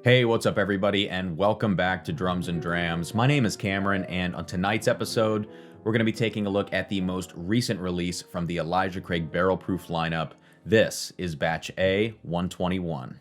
Hey, what's up everybody, and welcome back to Drums and Drams. My name is Cameron, and on tonight's episode, we're going to be taking a look at the most recent release from the Elijah Craig Barrel Proof lineup. This is batch A121.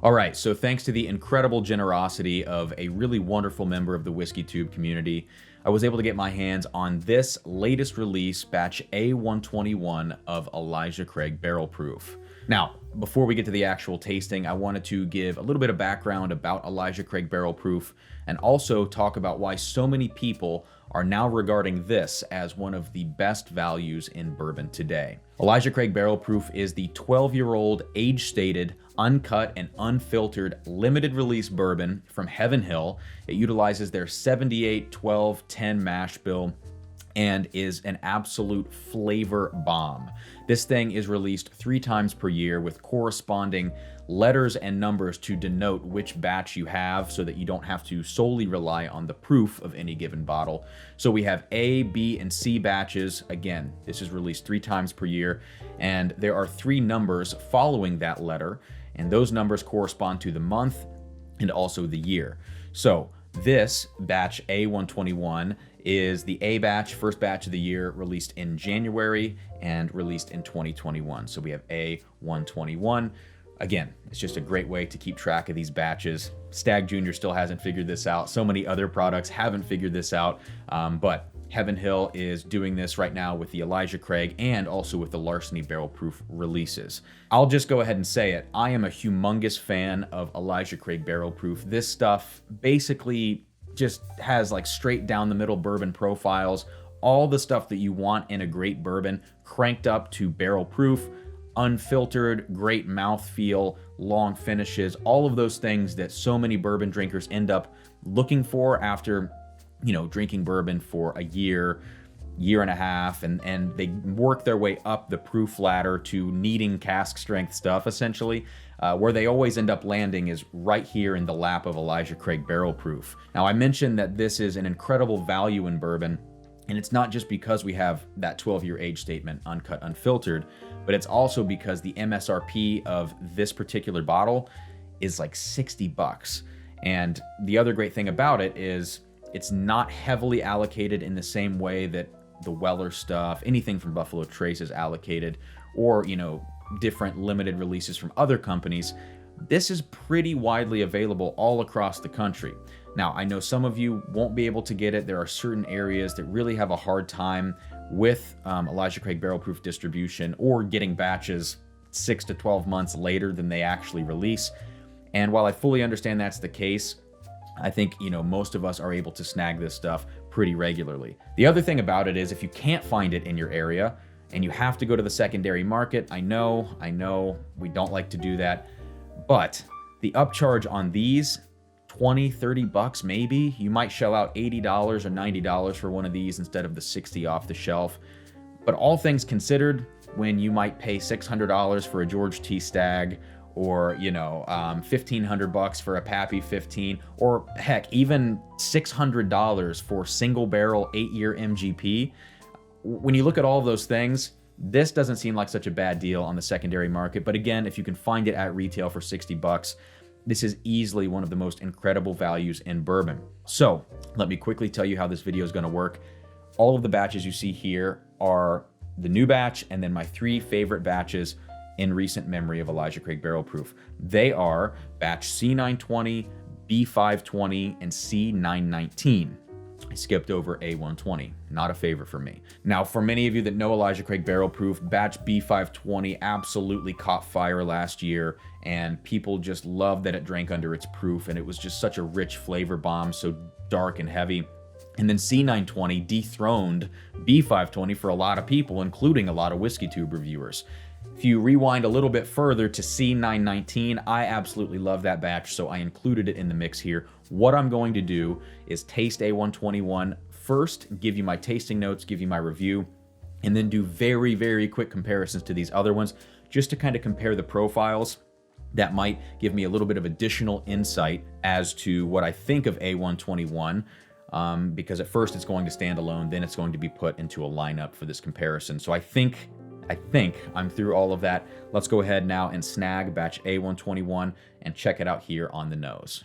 All right, so thanks to the incredible generosity of a really wonderful member of the Whiskey Tube community, I was able to get my hands on this latest release, batch A121 of Elijah Craig Barrel Proof. Now, before we get to the actual tasting, I wanted to give a little bit of background about Elijah Craig Barrel Proof and also talk about why so many people are now regarding this as one of the best values in bourbon today. Elijah Craig Barrel Proof is the 12-year-old, age-stated, uncut and unfiltered limited release bourbon from Heaven Hill. It utilizes their 78-12-10 mash bill and is an absolute flavor bomb. This thing is released 3 times per year with corresponding letters and numbers to denote which batch you have so that you don't have to solely rely on the proof of any given bottle. So we have A, B, and C batches. Again, this is released 3 times per year, and there are 3 numbers following that letter, and those numbers correspond to the month and also the year. So this batch A121 is the A batch, first batch of the year, released in January and released in 2021. So we have A121. Again, it's just a great way to keep track of these batches. Stag Jr. still hasn't figured this out. So many other products haven't figured this out, but Heaven Hill is doing this right now with the Elijah Craig and also with the Larceny Barrel Proof releases. I'll just go ahead and say it. I am a humongous fan of Elijah Craig Barrel Proof. This stuff basically just has like straight down the middle bourbon profiles, all the stuff that you want in a great bourbon cranked up to barrel proof, unfiltered, great mouthfeel, long finishes, all of those things that so many bourbon drinkers end up looking for after, drinking bourbon for a year and a half, and they work their way up the proof ladder to needing cask strength stuff, essentially. Where they always end up landing is right here in the lap of Elijah Craig Barrel Proof. Now, I mentioned that this is an incredible value in bourbon, and it's not just because we have that 12-year age statement, uncut, unfiltered, but it's also because the MSRP of this particular bottle is like $60. And the other great thing about it is it's not heavily allocated in the same way that the Weller stuff, anything from Buffalo Trace is allocated, or, different limited releases from other companies. This is pretty widely available all across the country. Now, I know some of you won't be able to get it. There are certain areas that really have a hard time with Elijah Craig Barrel Proof distribution or getting batches 6 to 12 months later than they actually release. And while I fully understand that's the case, I think, most of us are able to snag this stuff pretty regularly. The other thing about it is if you can't find it in your area and you have to go to the secondary market, I know, we don't like to do that, but the upcharge on these, $20, $30 maybe, you might shell out $80 or $90 for one of these instead of the $60 off the shelf. But all things considered, when you might pay $600 for a George T. Stag, or $1,500 for a Pappy 15, or heck, even $600 for single barrel 8-year MGP. When you look at all of those things, this doesn't seem like such a bad deal on the secondary market. But again, if you can find it at retail for $60, this is easily one of the most incredible values in bourbon. So let me quickly tell you how this video is going to work. All of the batches you see here are the new batch and then my 3 favorite batches in recent memory of Elijah Craig Barrel Proof. They are batch C920, B520, and C919. I skipped over A120, not a favorite for me. Now, for many of you that know Elijah Craig Barrel Proof, batch B520 absolutely caught fire last year, and people just loved that it drank under its proof, and it was just such a rich flavor bomb, so dark and heavy. And then C920 dethroned B520 for a lot of people, including a lot of Whiskey Tube reviewers. If you rewind a little bit further to C919, I absolutely love that batch, so I included it in the mix here. What I'm going to do is taste A121 first, give you my tasting notes, give you my review, and then do very, very quick comparisons to these other ones, just to kind of compare the profiles that might give me a little bit of additional insight as to what I think of A121, because at first it's going to stand alone, then it's going to be put into a lineup for this comparison. So I think I'm through all of that. Let's go ahead now and snag batch A121 and check it out here on the nose.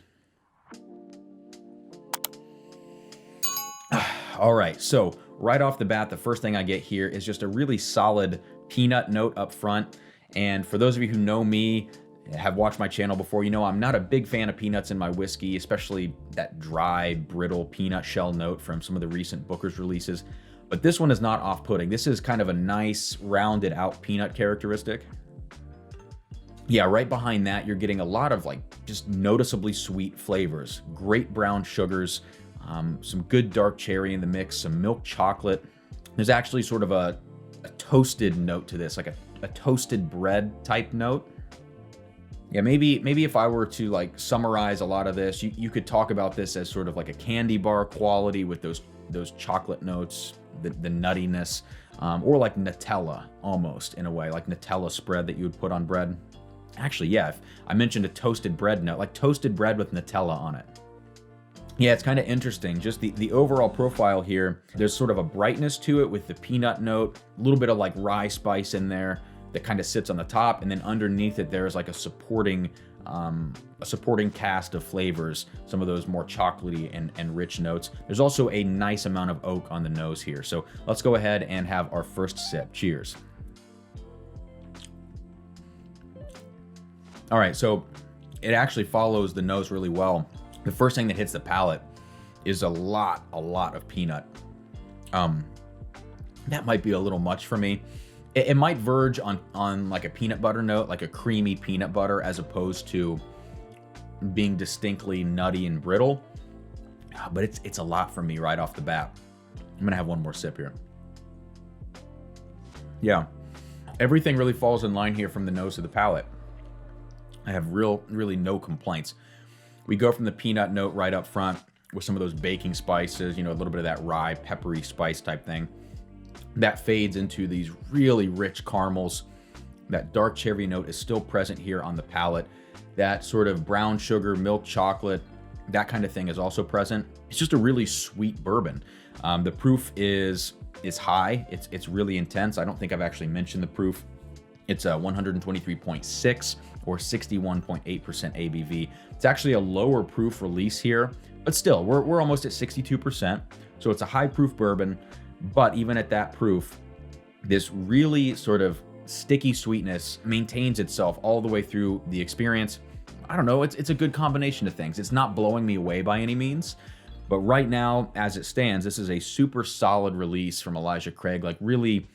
All right, so right off the bat, the first thing I get here is just a really solid peanut note up front. And for those of you who know me, have watched my channel before, you know I'm not a big fan of peanuts in my whiskey, especially that dry, brittle peanut shell note from some of the recent Booker's releases. But this one is not off-putting. This is kind of a nice, rounded out peanut characteristic. Yeah, right behind that, you're getting a lot of like just noticeably sweet flavors. Great brown sugars, some good dark cherry in the mix, some milk chocolate. There's actually sort of a toasted note to this, like a toasted bread type note. Yeah, maybe if I were to like summarize a lot of this, you could talk about this as sort of like a candy bar quality with those chocolate notes, the nuttiness, or like Nutella almost in a way, like Nutella spread that you would put on bread. Actually, yeah, I mentioned a toasted bread note, like toasted bread with Nutella on it. Yeah, it's kind of interesting. Just the overall profile here, there's sort of a brightness to it with the peanut note, a little bit of like rye spice in there that kind of sits on the top, and then underneath it there's like a supporting cast of flavors, some of those more chocolatey and rich notes. There's also a nice amount of oak on the nose here. So let's go ahead and have our first sip. Cheers. All right, so it actually follows the nose really well. The first thing that hits the palate is a lot of peanut. That might be a little much for me. It might verge on like a peanut butter note, like a creamy peanut butter, as opposed to being distinctly nutty and brittle. But it's a lot for me right off the bat. I'm gonna have one more sip here. Yeah, everything really falls in line here from the nose to the palate. I have really no complaints. We go from the peanut note right up front with some of those baking spices, you know, a little bit of that rye, peppery spice type thing. That fades into these really rich caramels. That dark cherry note is still present here on the palate. That sort of brown sugar, milk chocolate, that kind of thing is also present. It's just a really sweet bourbon. The proof is high. It's really intense. I don't think I've actually mentioned the proof. It's a 123.6 or 61.8% ABV. It's actually a lower proof release here, but still, we're almost at 62%. So it's a high proof bourbon. But even at that proof, this really sort of sticky sweetness maintains itself all the way through the experience. I don't know, it's a good combination of things. It's not blowing me away by any means, but right now, as it stands, this is a super solid release from Elijah Craig, like really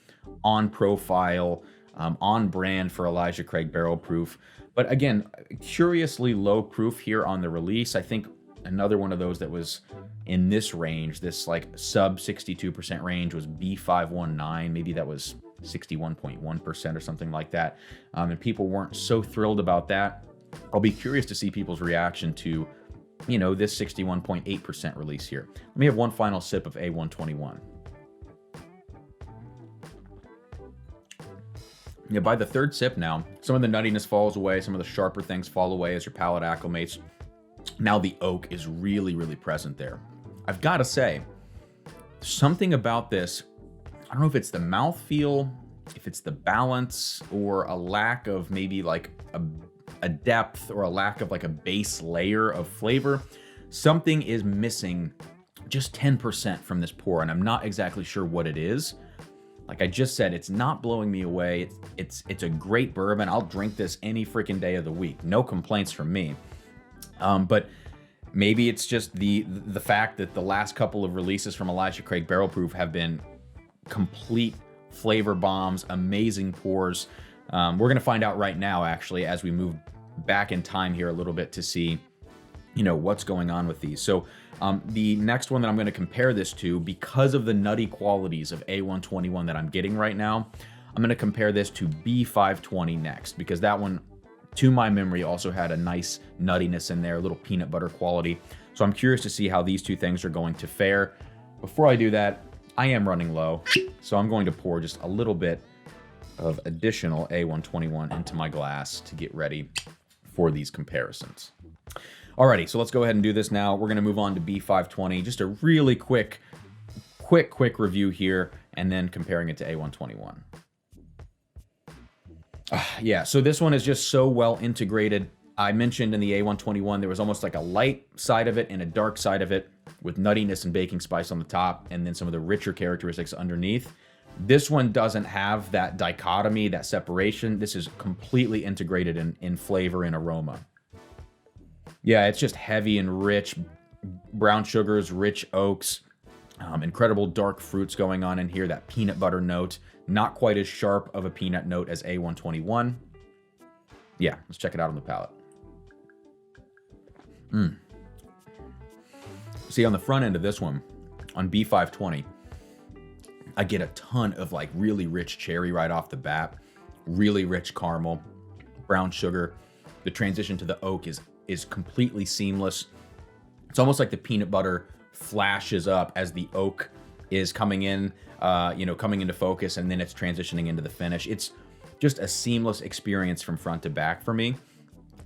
on profile, on brand for Elijah Craig barrel proof. But again, curiously low proof here on the release. I think another one of those that was in this range, this like sub 62% range, was B519. Maybe that was 61.1% or something like that. And people weren't so thrilled about that. I'll be curious to see people's reaction to, you know, this 61.8% release here. Let me have one final sip of A121. Yeah, by the third sip now, some of the nuttiness falls away, some of the sharper things fall away as your palate acclimates. Now the oak is really present there. I've got to say, something about this, I don't know if it's the mouthfeel, if it's the balance, or a lack of maybe like a depth, or a lack of like a base layer of flavor. Something is missing just 10% from this pour, and I'm not exactly sure what it is. Like I just said, it's not blowing me away. It's a great bourbon. I'll drink this any freaking day of the week. No complaints from me. But maybe it's just the fact that the last couple of releases from Elijah Craig Barrel Proof have been complete flavor bombs, amazing pours. We're going to find out right now, actually, as we move back in time here a little bit to see, you know, what's going on with these. So the next one that I'm going to compare this to, because of the nutty qualities of A121 that I'm getting right now, I'm going to compare this to B520 next, because that one, to my memory, also had a nice nuttiness in there, a little peanut butter quality. So I'm curious to see how these two things are going to fare. Before I do that, I am running low, so I'm going to pour just a little bit of additional A121 into my glass to get ready for these comparisons. Alrighty, so let's go ahead and do this now. We're going to move on to B520. Just a really quick review here, and then comparing it to A121. Yeah, so this one is just so well integrated. I mentioned in the A121, there was almost like a light side of it and a dark side of it with nuttiness and baking spice on the top, and then some of the richer characteristics underneath. This one doesn't have that dichotomy, that separation. This is completely integrated in flavor and aroma. Yeah, it's just heavy and rich. Brown sugars, rich oaks, incredible dark fruits going on in here. That peanut butter note, not quite as sharp of a peanut note as A121. Yeah, let's check it out on the palate. See, on the front end of this one, on B520, I get a ton of like really rich cherry right off the bat, really rich caramel, brown sugar. The transition to the oak is completely seamless. It's almost like the peanut butter flashes up as the oak is coming in, coming into focus, and then it's transitioning into the finish. It's just a seamless experience from front to back for me.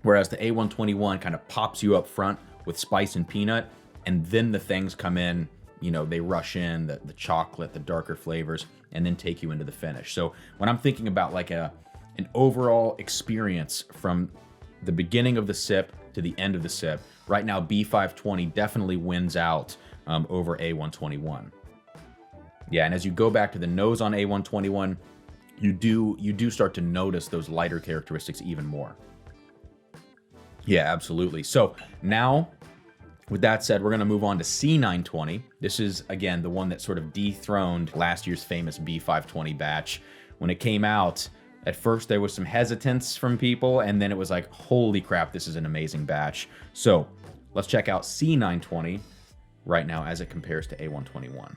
Whereas the A121 kind of pops you up front with spice and peanut, and then the things come in, they rush in, the chocolate, the darker flavors, and then take you into the finish. So when I'm thinking about like an overall experience from the beginning of the sip to the end of the sip, right now B520 definitely wins out over A121. Yeah, and as you go back to the nose on A121, you do start to notice those lighter characteristics even more. Yeah, absolutely. So now, with that said, we're going to move on to C920. This is, again, the one that sort of dethroned last year's famous B520 batch. When it came out, at first there was some hesitance from people, and then it was like, holy crap, this is an amazing batch. So let's check out C920 right now as it compares to A121.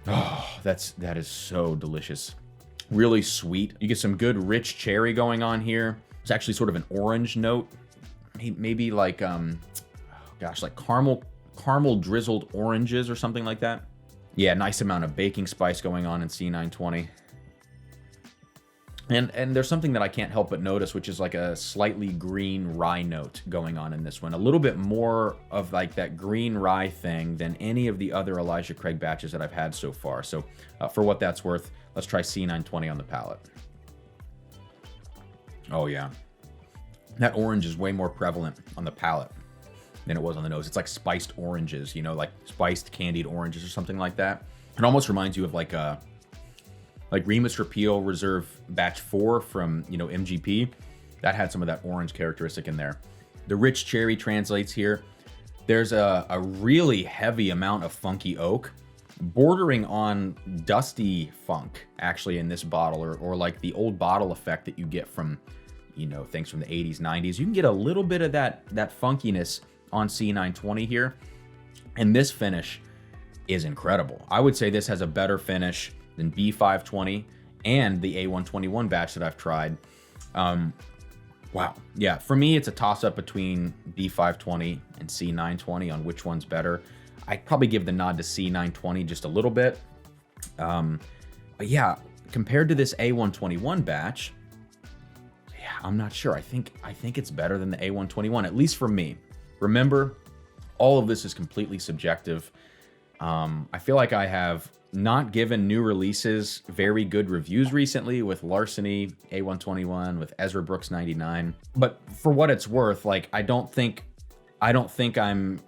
Oh, that is so delicious. Really sweet. You get some good rich cherry going on here. It's actually sort of an orange note. Maybe like, like caramel drizzled oranges or something like that. Yeah, nice amount of baking spice going on in C920. And there's something that I can't help but notice, which is like a slightly green rye note going on in this one. A little bit more of like that green rye thing than any of the other Elijah Craig batches that I've had so far. So for what that's worth, let's try C920 on the palate. Oh yeah. That orange is way more prevalent on the palate than it was on the nose. It's like spiced oranges, like spiced candied oranges or something like that. It almost reminds you of like Remus Repeal Reserve Batch 4 from, MGP. That had some of that orange characteristic in there. The rich cherry translates here. There's a really heavy amount of funky oak, bordering on dusty funk, actually, in this bottle, or like the old bottle effect that you get from, things from the 80s, 90s. You can get a little bit of that funkiness on C920 here. And this finish is incredible. I would say this has a better finish than B520 and the A121 batch that I've tried. Wow. Yeah, for me, it's a toss-up between B520 and C920 on which one's better. I'd probably give the nod to C920 just a little bit. But yeah, compared to this A121 batch, yeah, I'm not sure. I think it's better than the A121, at least for me. Remember, all of this is completely subjective. I feel like I have not given new releases very good reviews recently with Larceny, A121, with Ezra Brooks 99. But for what it's worth, like I don't think I'm,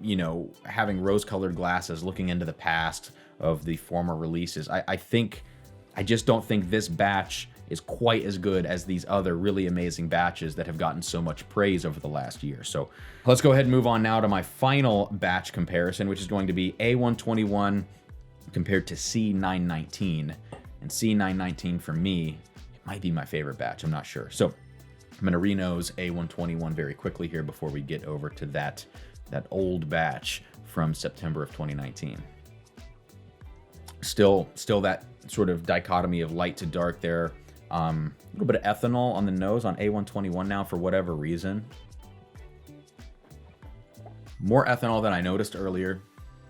having rose-colored glasses looking into the past of the former releases. I just don't think this batch is quite as good as these other really amazing batches that have gotten so much praise over the last year. So let's go ahead and move on now to my final batch comparison, which is going to be A121 compared to C919. And C919 for me, it might be my favorite batch. I'm not sure. So I'm going to re-nose A121 very quickly here before we get over to that old batch from September of 2019. Still that sort of dichotomy of light to dark there. A little bit of ethanol on the nose on A121 now for whatever reason. More ethanol than I noticed earlier.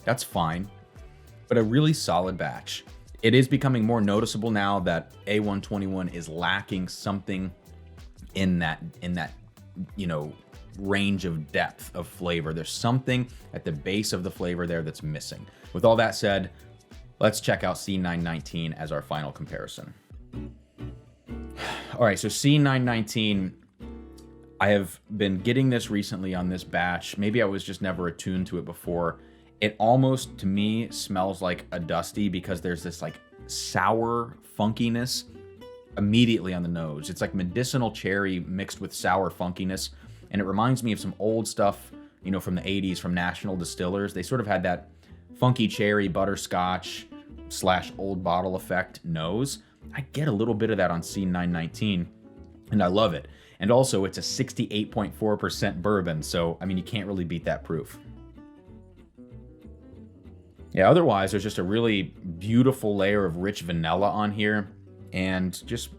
That's fine. But a really solid batch. It is becoming more noticeable now that A121 is lacking something in that you know, range of depth of flavor. There's something at the base of the flavor there that's missing. With all that said, let's check out C919 as our final comparison. All right, so C919, I have been getting this recently on this batch. Maybe I was just never attuned to it before. It almost, to me, smells like a Dusty because there's this like sour funkiness immediately on the nose. It's like medicinal cherry mixed with sour funkiness. And it reminds me of some old stuff, you know, from the 80s from National Distillers. They sort of had that funky cherry, butterscotch / old bottle effect nose. I get a little bit of that on C919, and I love it. And also, it's a 68.4% bourbon, so, I mean, you can't really beat that proof. Yeah, otherwise, there's just a really beautiful layer of rich vanilla on here, and just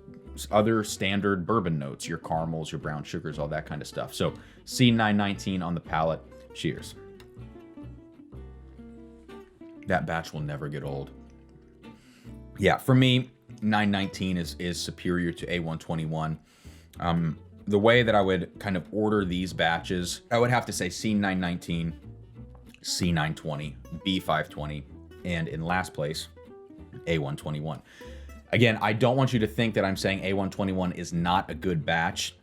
other standard bourbon notes, your caramels, your brown sugars, all that kind of stuff. So C919 on the palate. Cheers. That batch will never get old. Yeah, for me, 919 is superior to A121. The way that I would kind of order these batches, I would have to say C919, C920, B520, and in last place, A121. Again, I don't want you to think that I'm saying A121 is not a good batch.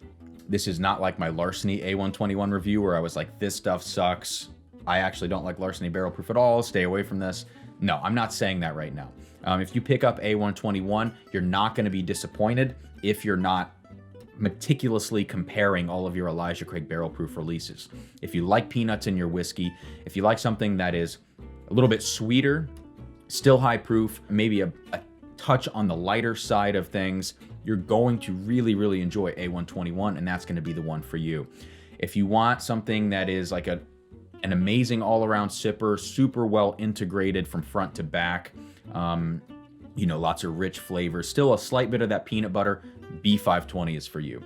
This is not like my Larceny A121 review where I was like, this stuff sucks. I actually don't like Larceny barrel proof at all. Stay away from this. No, I'm not saying that right now. If you pick up A121, you're not going to be disappointed if you're not meticulously comparing all of your Elijah Craig barrel proof releases. If you like peanuts in your whiskey, if you like something that is a little bit sweeter, still high proof, maybe a touch on the lighter side of things, you're going to really, really enjoy A121, and that's going to be the one for you. If you want something that is like an amazing all-around sipper, super well integrated from front to back, you know, lots of rich flavors, still a slight bit of that peanut butter, B520 is for you.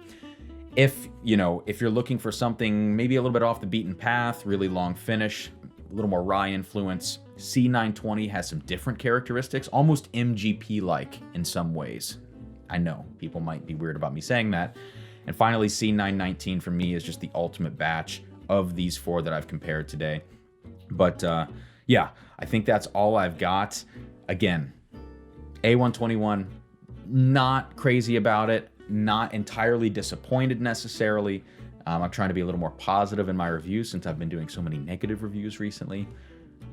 If you're looking for something maybe a little bit off the beaten path, really long finish, a little more rye influence, C920 has some different characteristics, almost MGP-like in some ways. I know people might be weird about me saying that. And finally, C919 for me is just the ultimate batch of these four that I've compared today. But yeah, I think that's all I've got. Again, A121, not crazy about it, not entirely disappointed necessarily. I'm trying to be a little more positive in my reviews since I've been doing so many negative reviews recently.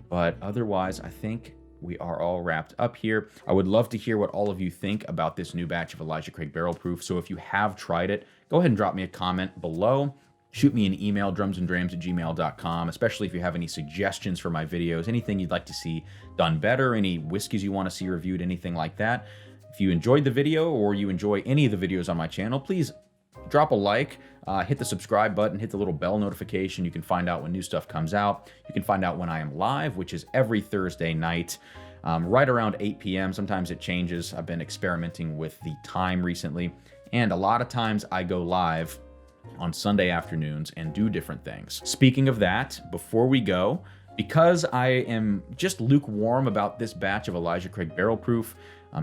But otherwise, I think we are all wrapped up here. I would love to hear what all of you think about this new batch of Elijah Craig Barrel Proof. So if you have tried it, go ahead and drop me a comment below. Shoot me an email, drumsanddrams@gmail.com, especially if you have any suggestions for my videos, anything you'd like to see done better, any whiskeys you want to see reviewed, anything like that. If you enjoyed the video or you enjoy any of the videos on my channel, please drop a like, hit the subscribe button, hit the little bell notification. You can find out when new stuff comes out. You can find out when I am live, which is every Thursday night, right around 8 p.m. Sometimes it changes. I've been experimenting with the time recently, and a lot of times I go live on Sunday afternoons and do different things. Speaking of that, before we go, because I am just lukewarm about this batch of Elijah Craig Barrel Proof,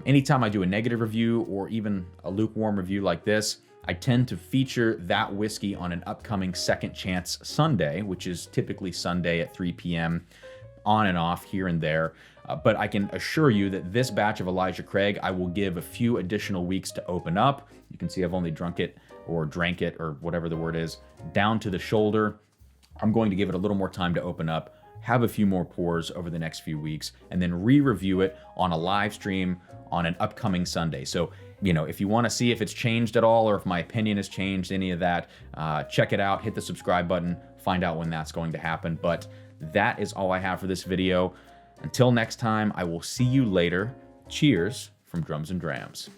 anytime I do a negative review or even a lukewarm review like this, I tend to feature that whiskey on an upcoming Second Chance Sunday, which is typically Sunday at 3 p.m., on and off here and there. But I can assure you that this batch of Elijah Craig, I will give a few additional weeks to open up. You can see I've only drank it, or whatever the word is, down to the shoulder. I'm going to give it a little more time to open up, have a few more pours over the next few weeks, and then re-review it on a live stream on an upcoming Sunday. So, if you want to see if it's changed at all or if my opinion has changed, any of that, check it out, hit the subscribe button, find out when that's going to happen. But that is all I have for this video. Until next time, I will see you later. Cheers from Drums and Drams.